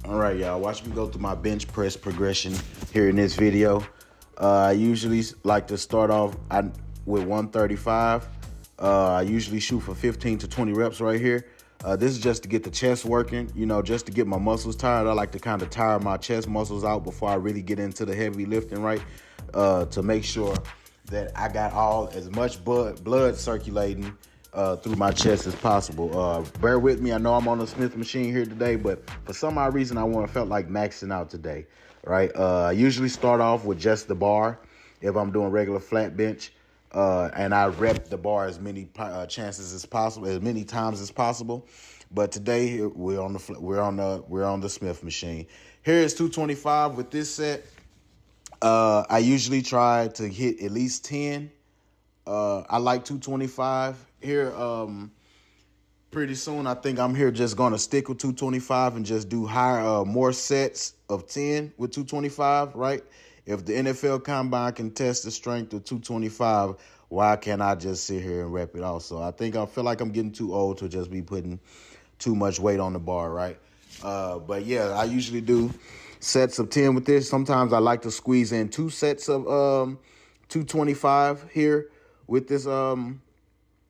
All right, y'all, watch me go through my bench press progression here in this video. I usually like to start off with 135. I usually shoot for 15 to 20 reps right here. This is just to get the chest working, just to get my muscles tired. I like to kind of tire my chest muscles out before I really get into the heavy lifting, right? To make sure that I got as much blood circulating through my chest as possible. Bear with me. I know I'm on the Smith machine here today, but for some odd reason, I felt like maxing out today, right? I usually start off with just the bar if I'm doing regular flat bench, and I rep the bar as many chances as possible, as many times as possible. But today we're on the Smith machine. Here is 225 with this set. I usually try to hit at least 10. I like 225 here. Pretty soon, I think I'm here just going to stick with 225 and just do more sets of 10 with 225, right? If the NFL Combine can test the strength of 225, why can't I just sit here and rep it also? I feel like I'm getting too old to just be putting too much weight on the bar, right? But yeah, I usually do sets of 10 with this. Sometimes I like to squeeze in 2 sets of 225 here with this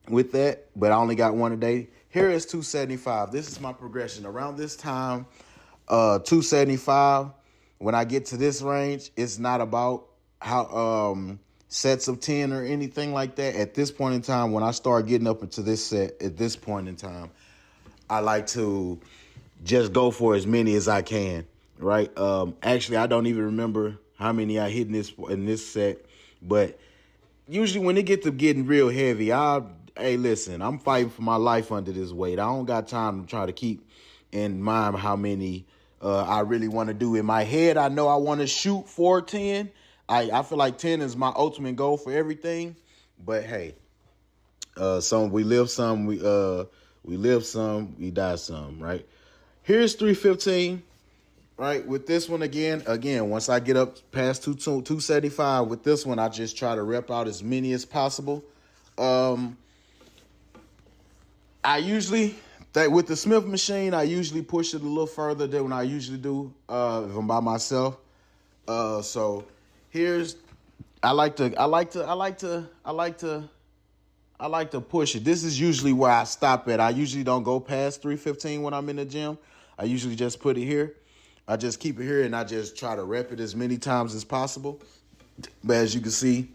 with that, but I only got one a day. Here is 275. This is my progression. Around this time, 275, when I get to this range, it's not about how sets of 10 or anything like that. At this point in time, when I start getting up into this set, at this point in time, I like to just go for as many as I can, right? Actually, I don't even remember how many I hit in this set, but usually when it gets to getting real heavy, hey, listen, I'm fighting for my life under this weight. I don't got time to try to keep in mind how many I really want to do. In my head, I know I want to shoot for 10. I feel like 10 is my ultimate goal for everything. But hey, we live some, we live some, we die some, right? Here's 315. Right, with this one again, once I get up past 275, with this one, I just try to rep out as many as possible. I usually, with the Smith machine, I usually push it a little further than I usually do if I'm by myself. So I like to push it. This is usually where I stop at. I usually don't go past 315 when I'm in the gym. I usually just put it here. I just keep it here and I just try to rep it as many times as possible. But as you can see,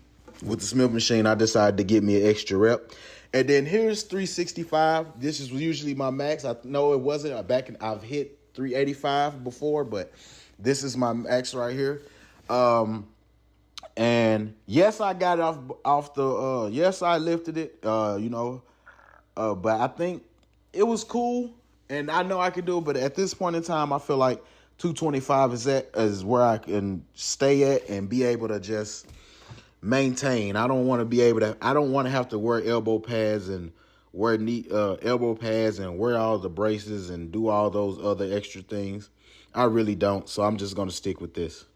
with the Smith machine, I decided to get me an extra rep. And then here's 365. This is usually my max. I know it wasn't. I've hit 385 before, but this is my max right here. And yes, I got it off the, yes, I lifted it, but I think it was cool and I know I could do it. But at this point in time, I feel like 225 is where I can stay at and be able to just maintain. I don't want to have to wear elbow pads and wear wear all the braces and do all those other extra things. I really don't. So I'm just going to stick with this.